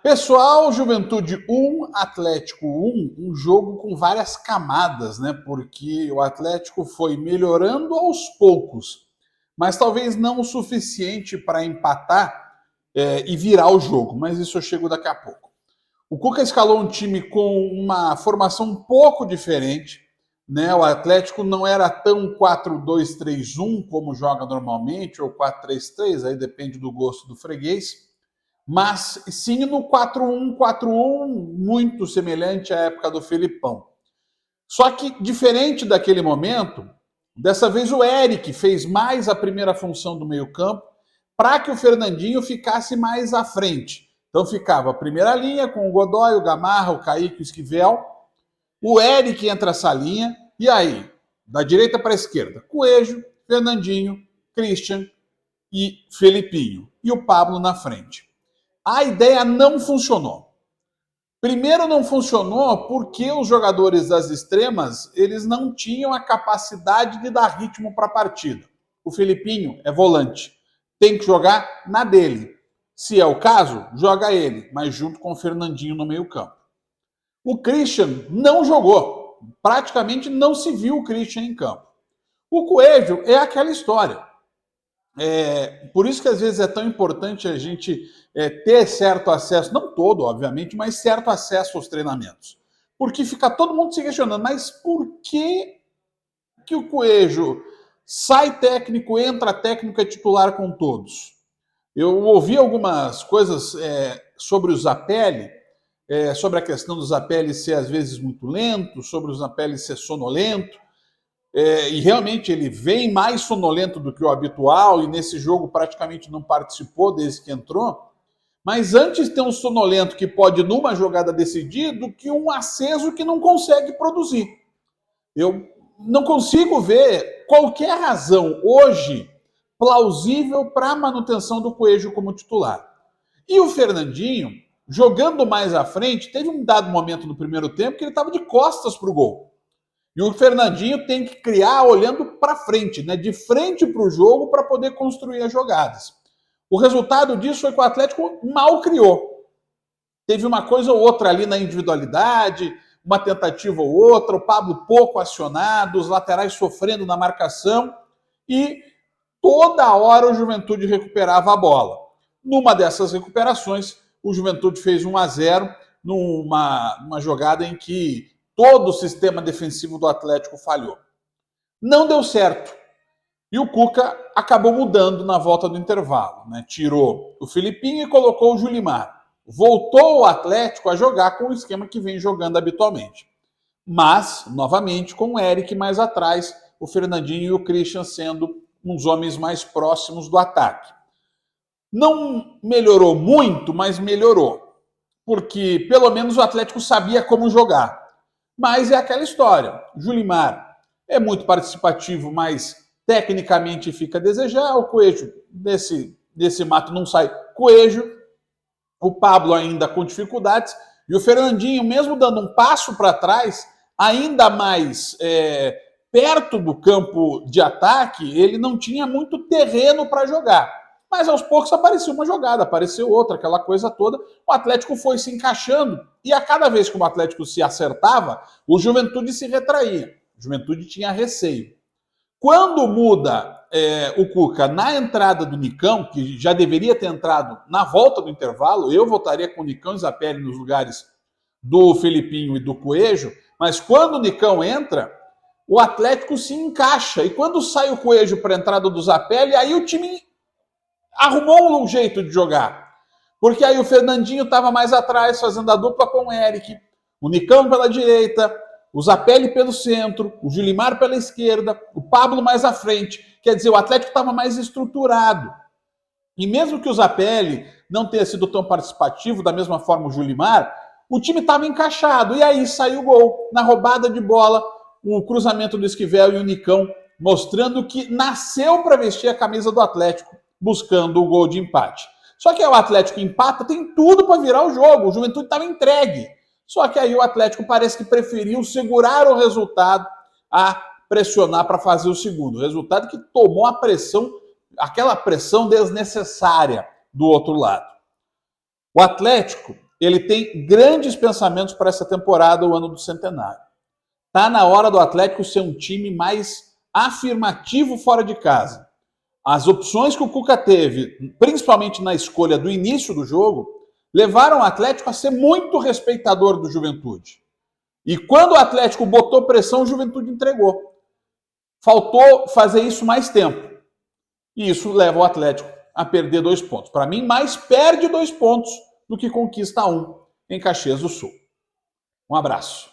Pessoal, Juventude 1, Atlético 1, um jogo com várias camadas, né? Porque o Atlético foi melhorando aos poucos, mas talvez não o suficiente para empatar e virar o jogo, mas isso eu chego daqui a pouco. O Cuca escalou um time com uma formação um pouco diferente, né? O Atlético não era tão 4-2-3-1 como joga normalmente, ou 4-3-3, aí depende do gosto do freguês, mas sim no 4-1-4-1, muito semelhante à época do Felipão. Só que, diferente daquele momento, dessa vez o Eric fez mais a primeira função do meio-campo para que o Fernandinho ficasse mais à frente. Então ficava a primeira linha com o Godoy, o Gamarra, o Kaique, o Esquivel. O Eric entra essa linha, e aí, da direita para a esquerda, Coelho, Fernandinho, Christian e Felipinho. E o Pablo na frente. A ideia não funcionou. Primeiro não funcionou porque os jogadores das extremas, eles não tinham a capacidade de dar ritmo para a partida. O Felipinho é volante, tem que jogar na dele. Se é o caso, joga ele, mas junto com o Fernandinho no meio-campo. O Christian não jogou, praticamente não se viu o Christian em campo. O Coelho é aquela história. Por isso que às vezes é tão importante a gente ter certo acesso, não todo, obviamente, mas certo acesso aos treinamentos. Porque fica todo mundo se questionando, mas por que o Coelho sai técnico, entra técnico, é titular com todos? Eu ouvi algumas coisas sobre o Zapelli, sobre a questão do Zapelli ser às vezes muito lento, sobre o Zapelli ser sonolento, e realmente ele vem mais sonolento do que o habitual, e nesse jogo praticamente não participou desde que entrou. Mas antes tem um sonolento que pode, numa jogada, decidir, do que um aceso que não consegue produzir. Eu não consigo ver qualquer razão hoje plausível para a manutenção do Coelho como titular. E o Fernandinho, jogando mais à frente, teve um dado momento no primeiro tempo que ele estava de costas para o gol. E o Fernandinho tem que criar olhando para frente, né, de frente para o jogo, para poder construir as jogadas. O resultado disso foi que o Atlético mal criou. Teve uma coisa ou outra ali na individualidade, uma tentativa ou outra, o Pablo pouco acionado, os laterais sofrendo na marcação, e toda hora o Juventude recuperava a bola. Numa dessas recuperações, o Juventude fez 1-0 numa jogada em que todo o sistema defensivo do Atlético falhou. Não deu certo. E o Cuca acabou mudando na volta do intervalo, né? Tirou o Felipinho e colocou o Julimar. Voltou o Atlético a jogar com o esquema que vem jogando habitualmente. Mas, novamente, com o Eric mais atrás, o Fernandinho e o Christian sendo uns homens mais próximos do ataque. Não melhorou muito, mas melhorou. Porque pelo menos o Atlético sabia como jogar. Mas é aquela história. Julimar é muito participativo, mas tecnicamente fica a desejar. O Coelho, desse mato não sai Coelho. O Pablo ainda com dificuldades. E o Fernandinho, mesmo dando um passo para trás, ainda mais perto do campo de ataque, ele não tinha muito terreno para jogar. Mas aos poucos apareceu uma jogada, apareceu outra, aquela coisa toda. O Atlético foi se encaixando e a cada vez que o Atlético se acertava, o Juventude se retraía. O Juventude tinha receio. Quando muda o Cuca na entrada do Nicão, que já deveria ter entrado na volta do intervalo, eu votaria com o Nicão e Zapelli nos lugares do Felipinho e do Coelho, mas quando o Nicão entra, o Atlético se encaixa. E quando sai o Coelho para a entrada do Zapelli, aí o time arrumou um jeito de jogar. Porque aí o Fernandinho estava mais atrás, fazendo a dupla com o Eric, o Nicão pela direita, o Zapelli pelo centro, o Julimar pela esquerda, o Pablo mais à frente. Quer dizer, o Atlético estava mais estruturado. E mesmo que o Zapelli não tenha sido tão participativo, da mesma forma o Julimar, o time estava encaixado. E aí saiu o gol. Na roubada de bola, o cruzamento do Esquivel e o Nicão, mostrando que nasceu para vestir a camisa do Atlético, buscando o gol de empate. Só que aí o Atlético empata, tem tudo para virar o jogo. O Juventude estava entregue. Só que aí o Atlético parece que preferiu segurar o resultado a pressionar para fazer o segundo. O resultado que tomou a pressão, aquela pressão desnecessária do outro lado. O Atlético ele tem grandes pensamentos para essa temporada, o ano do centenário. Tá na hora do Atlético ser um time mais afirmativo fora de casa. As opções que o Cuca teve, principalmente na escolha do início do jogo, levaram o Atlético a ser muito respeitador do Juventude. E quando o Atlético botou pressão, o Juventude entregou. Faltou fazer isso mais tempo. E isso leva o Atlético a perder 2 pontos. Para mim, mais perde 2 pontos do que conquista 1 em Caxias do Sul. Um abraço.